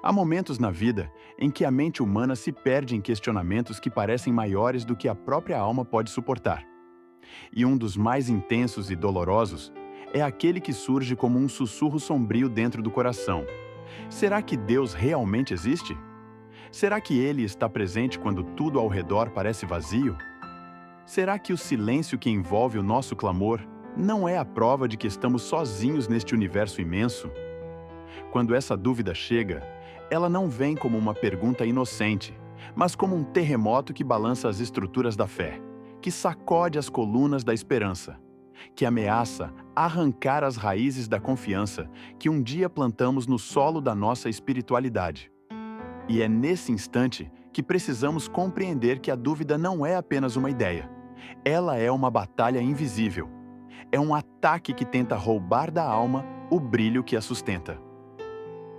Há momentos na vida em que a mente humana se perde em questionamentos que parecem maiores do que a própria alma pode suportar. E um dos mais intensos e dolorosos é aquele que surge como um sussurro sombrio dentro do coração. Será que Deus realmente existe? Será que Ele está presente quando tudo ao redor parece vazio? Será que o silêncio que envolve o nosso clamor não é a prova de que estamos sozinhos neste universo imenso? Quando essa dúvida chega, ela não vem como uma pergunta inocente, mas como um terremoto que balança as estruturas da fé, que sacode as colunas da esperança, que ameaça arrancar as raízes da confiança que um dia plantamos no solo da nossa espiritualidade. E é nesse instante que precisamos compreender que a dúvida não é apenas uma ideia. Ela é uma batalha invisível. É um ataque que tenta roubar da alma o brilho que a sustenta.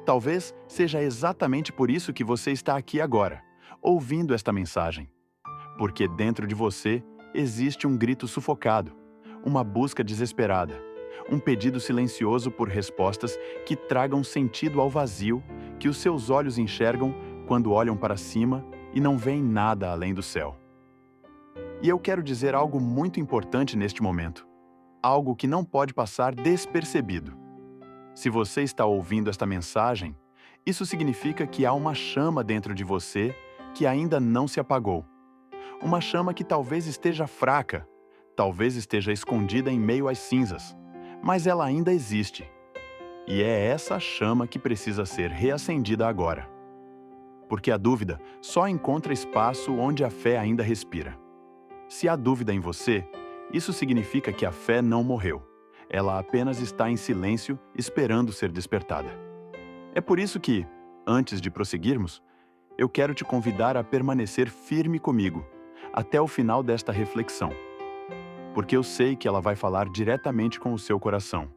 Talvez seja exatamente por isso que você está aqui agora, ouvindo esta mensagem. Porque dentro de você existe um grito sufocado, uma busca desesperada, um pedido silencioso por respostas que tragam sentido ao vazio que os seus olhos enxergam quando olham para cima e não veem nada além do céu. E eu quero dizer algo muito importante neste momento, algo que não pode passar despercebido. Se você está ouvindo esta mensagem, isso significa que há uma chama dentro de você que ainda não se apagou. Uma chama que talvez esteja fraca, talvez esteja escondida em meio às cinzas, mas ela ainda existe. E é essa chama que precisa ser reacendida agora. Porque a dúvida só encontra espaço onde a fé ainda respira. Se há dúvida em você, isso significa que a fé não morreu. Ela apenas está em silêncio, esperando ser despertada. É por isso que, antes de prosseguirmos, eu quero te convidar a permanecer firme comigo, até o final desta reflexão. Porque eu sei que ela vai falar diretamente com o seu coração.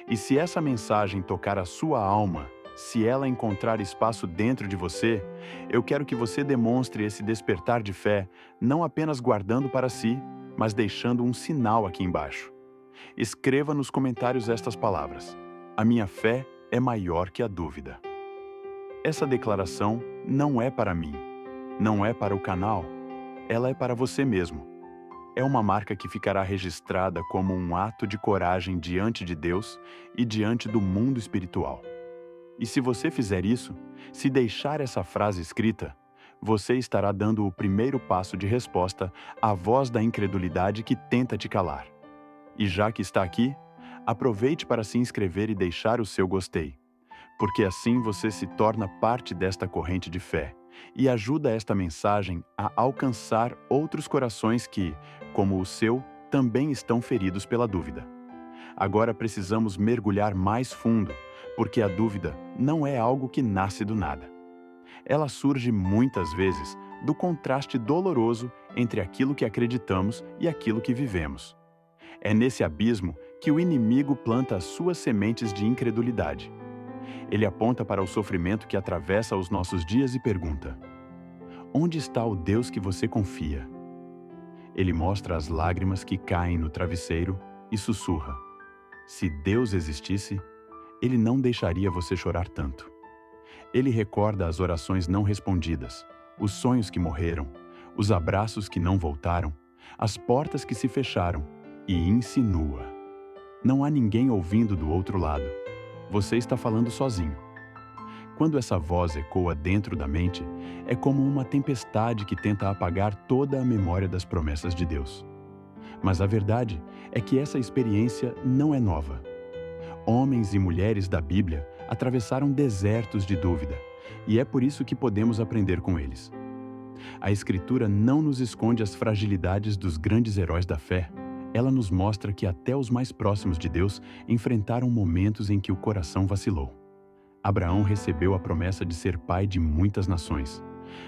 E se essa mensagem tocar a sua alma, se ela encontrar espaço dentro de você, eu quero que você demonstre esse despertar de fé, não apenas guardando para si, mas deixando um sinal aqui embaixo. Escreva nos comentários estas palavras: a minha fé é maior que a dúvida. Essa declaração não é para mim, não é para o canal, ela é para você mesmo. É uma marca que ficará registrada como um ato de coragem diante de Deus e diante do mundo espiritual. E se você fizer isso, se deixar essa frase escrita, você estará dando o primeiro passo de resposta à voz da incredulidade que tenta te calar. E já que está aqui, aproveite para se inscrever e deixar o seu gostei, porque assim você se torna parte desta corrente de fé e ajuda esta mensagem a alcançar outros corações que, como o seu, também estão feridos pela dúvida. Agora precisamos mergulhar mais fundo, porque a dúvida não é algo que nasce do nada. Ela surge muitas vezes do contraste doloroso entre aquilo que acreditamos e aquilo que vivemos. É nesse abismo que o inimigo planta as suas sementes de incredulidade. Ele aponta para o sofrimento que atravessa os nossos dias e pergunta: onde está o Deus que você confia? Ele mostra as lágrimas que caem no travesseiro e sussurra: se Deus existisse, Ele não deixaria você chorar tanto. Ele recorda as orações não respondidas, os sonhos que morreram, os abraços que não voltaram, as portas que se fecharam, e insinua: não há ninguém ouvindo do outro lado. Você está falando sozinho. Quando essa voz ecoa dentro da mente, é como uma tempestade que tenta apagar toda a memória das promessas de Deus. Mas a verdade é que essa experiência não é nova. Homens e mulheres da Bíblia atravessaram desertos de dúvida, e é por isso que podemos aprender com eles. A Escritura não nos esconde as fragilidades dos grandes heróis da fé. Ela nos mostra que até os mais próximos de Deus enfrentaram momentos em que o coração vacilou. Abraão recebeu a promessa de ser pai de muitas nações,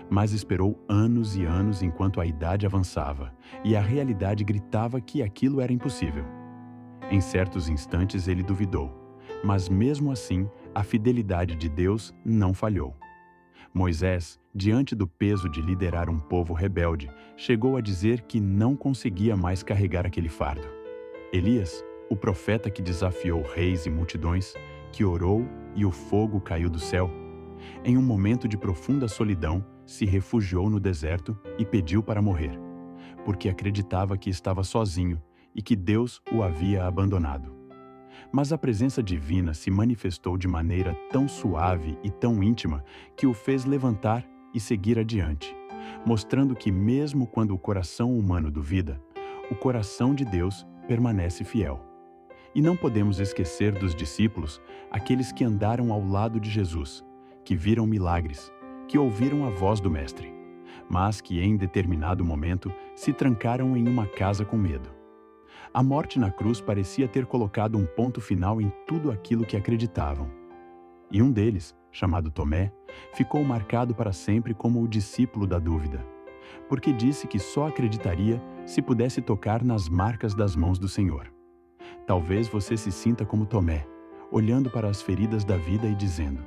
mas esperou anos e anos enquanto a idade avançava e a realidade gritava que aquilo era impossível. Em certos instantes ele duvidou, mas mesmo assim a fidelidade de Deus não falhou. Moisés, diante do peso de liderar um povo rebelde, chegou a dizer que não conseguia mais carregar aquele fardo. Elias, o profeta que desafiou reis e multidões, que orou e o fogo caiu do céu, Em um momento de profunda solidão, se refugiou no deserto e pediu para morrer, porque acreditava que estava sozinho e que Deus o havia abandonado. Mas a presença divina se manifestou de maneira tão suave e tão íntima que o fez levantar e seguir adiante, mostrando que mesmo quando o coração humano duvida, o coração de Deus permanece fiel. E não podemos esquecer dos discípulos, aqueles que andaram ao lado de Jesus, que viram milagres, que ouviram a voz do Mestre, mas que em determinado momento se trancaram em uma casa com medo. A morte na cruz parecia ter colocado um ponto final em tudo aquilo que acreditavam. E um deles, chamado Tomé, ficou marcado para sempre como o discípulo da dúvida, porque disse que só acreditaria se pudesse tocar nas marcas das mãos do Senhor. Talvez você se sinta como Tomé, olhando para as feridas da vida e dizendo: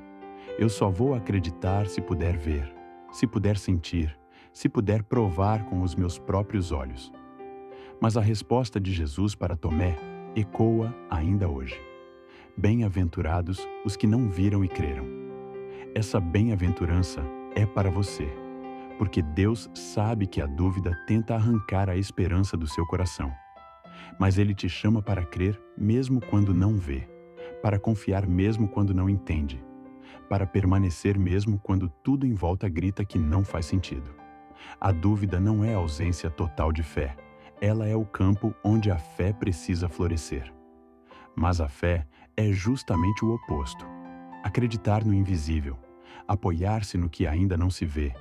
eu só vou acreditar se puder ver, se puder sentir, se puder provar com os meus próprios olhos. Mas a resposta de Jesus para Tomé ecoa ainda hoje. Bem-aventurados os que não viram e creram. Essa bem-aventurança é para você, porque Deus sabe que a dúvida tenta arrancar a esperança do seu coração. Mas Ele te chama para crer mesmo quando não vê, para confiar mesmo quando não entende, para permanecer mesmo quando tudo em volta grita que não faz sentido. A dúvida não é a ausência total de fé. Ela é o campo onde a fé precisa florescer. Mas a fé é justamente o oposto. Acreditar no invisível, apoiar-se no que ainda não se vê,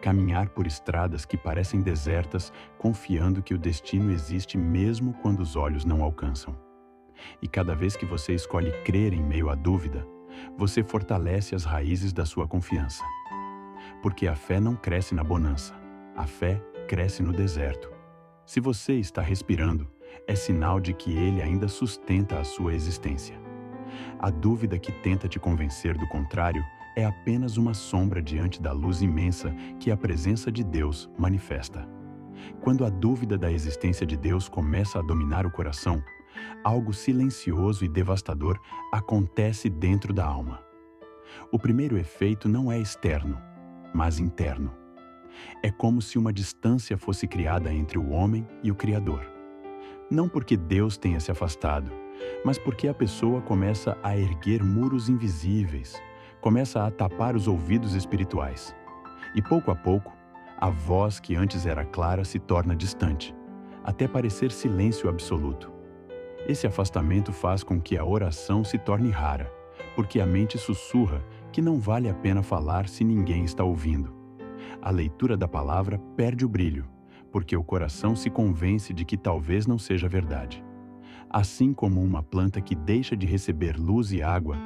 caminhar por estradas que parecem desertas, confiando que o destino existe mesmo quando os olhos não alcançam. E cada vez que você escolhe crer em meio à dúvida, você fortalece as raízes da sua confiança. Porque a fé não cresce na bonança, a fé cresce no deserto. Se você está respirando, é sinal de que Ele ainda sustenta a sua existência. A dúvida que tenta te convencer do contrário é apenas uma sombra diante da luz imensa que a presença de Deus manifesta. Quando a dúvida da existência de Deus começa a dominar o coração, algo silencioso e devastador acontece dentro da alma. O primeiro efeito não é externo, mas interno. É como se uma distância fosse criada entre o homem e o Criador. Não porque Deus tenha se afastado, mas porque a pessoa começa a erguer muros invisíveis, começa a tapar os ouvidos espirituais. E pouco a pouco, a voz que antes era clara se torna distante, até parecer silêncio absoluto. Esse afastamento faz com que a oração se torne rara, porque a mente sussurra que não vale a pena falar se ninguém está ouvindo. A leitura da palavra perde o brilho, porque o coração se convence de que talvez não seja verdade. Assim como uma planta que deixa de receber luz e água,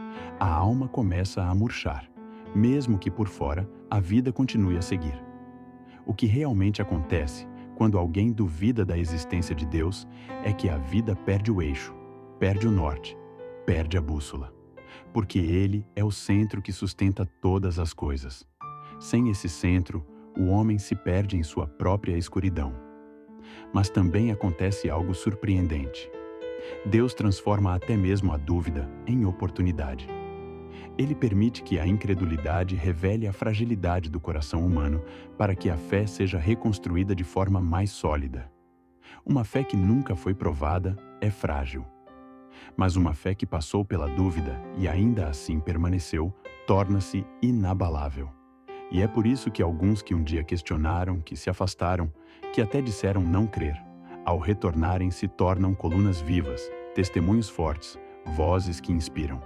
a alma começa a murchar, mesmo que por fora a vida continue a seguir. O que realmente acontece quando alguém duvida da existência de Deus é que a vida perde o eixo, perde o norte, perde a bússola, porque Ele é o centro que sustenta todas as coisas. Sem esse centro, o homem se perde em sua própria escuridão. Mas também acontece algo surpreendente. Deus transforma até mesmo a dúvida em oportunidade. Ele permite que a incredulidade revele a fragilidade do coração humano para que a fé seja reconstruída de forma mais sólida. Uma fé que nunca foi provada é frágil. Mas uma fé que passou pela dúvida e ainda assim permaneceu, torna-se inabalável. E é por isso que alguns que um dia questionaram, que se afastaram, que até disseram não crer, ao retornarem se tornam colunas vivas, testemunhos fortes, vozes que inspiram.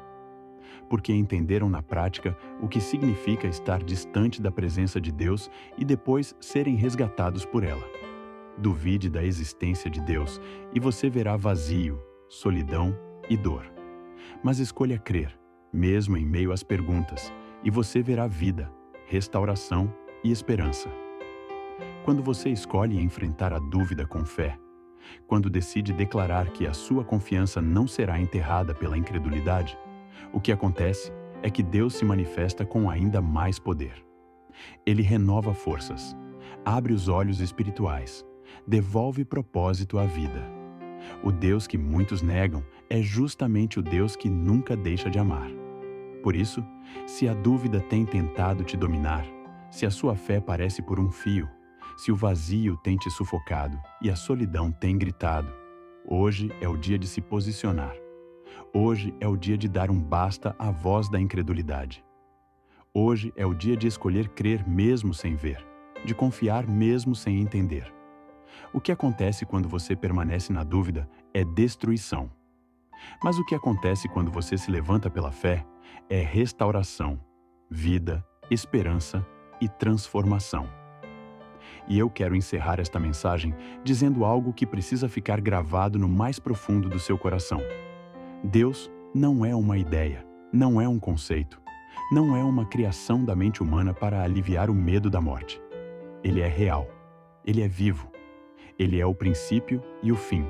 Porque entenderam na prática o que significa estar distante da presença de Deus e depois serem resgatados por ela. Duvide da existência de Deus e você verá vazio, solidão e dor. Mas escolha crer, mesmo em meio às perguntas, e você verá vida, restauração e esperança. Quando você escolhe enfrentar a dúvida com fé, quando decide declarar que a sua confiança não será enterrada pela incredulidade, o que acontece é que Deus se manifesta com ainda mais poder. Ele renova forças, abre os olhos espirituais, devolve propósito à vida. O Deus que muitos negam é justamente o Deus que nunca deixa de amar. Por isso, Se a dúvida tem tentado te dominar, se a sua fé parece por um fio, se o vazio tem te sufocado e a solidão tem gritado, hoje é o dia de se posicionar. Hoje é o dia de dar um basta à voz da incredulidade. Hoje é o dia de escolher crer mesmo sem ver, de confiar mesmo sem entender. O que acontece quando você permanece na dúvida é destruição. Mas o que acontece quando você se levanta pela fé é restauração, vida, esperança e transformação. E eu quero encerrar esta mensagem dizendo algo que precisa ficar gravado no mais profundo do seu coração. Deus não é uma ideia, não é um conceito, não é uma criação da mente humana para aliviar o medo da morte. Ele é real, ele é vivo, ele é o princípio e o fim.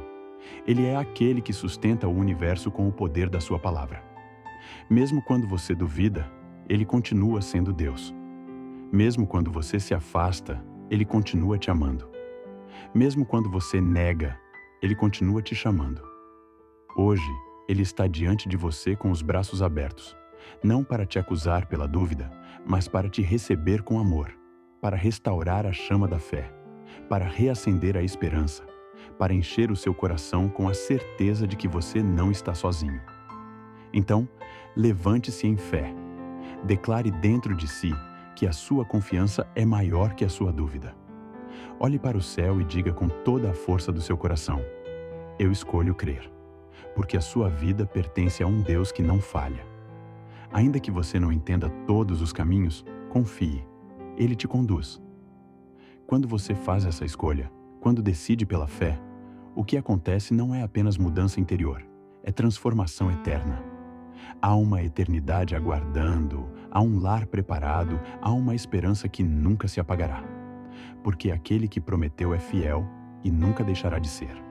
Ele é aquele que sustenta o universo com o poder da sua palavra. Mesmo quando você duvida, ele continua sendo Deus. Mesmo quando você se afasta, ele continua te amando. Mesmo quando você nega, ele continua te chamando. Hoje, ele está diante de você com os braços abertos, não para te acusar pela dúvida, mas para te receber com amor, para restaurar a chama da fé, para reacender a esperança, para encher o seu coração com a certeza de que você não está sozinho. Então, levante-se em fé. Declare dentro de si que a sua confiança é maior que a sua dúvida. Olhe para o céu e diga com toda a força do seu coração: eu escolho crer, porque a sua vida pertence a um Deus que não falha. Ainda que você não entenda todos os caminhos, confie, Ele te conduz. Quando você faz essa escolha, quando decide pela fé, o que acontece não é apenas mudança interior, é transformação eterna. Há uma eternidade aguardando, há um lar preparado, há uma esperança que nunca se apagará. Porque aquele que prometeu é fiel e nunca deixará de ser.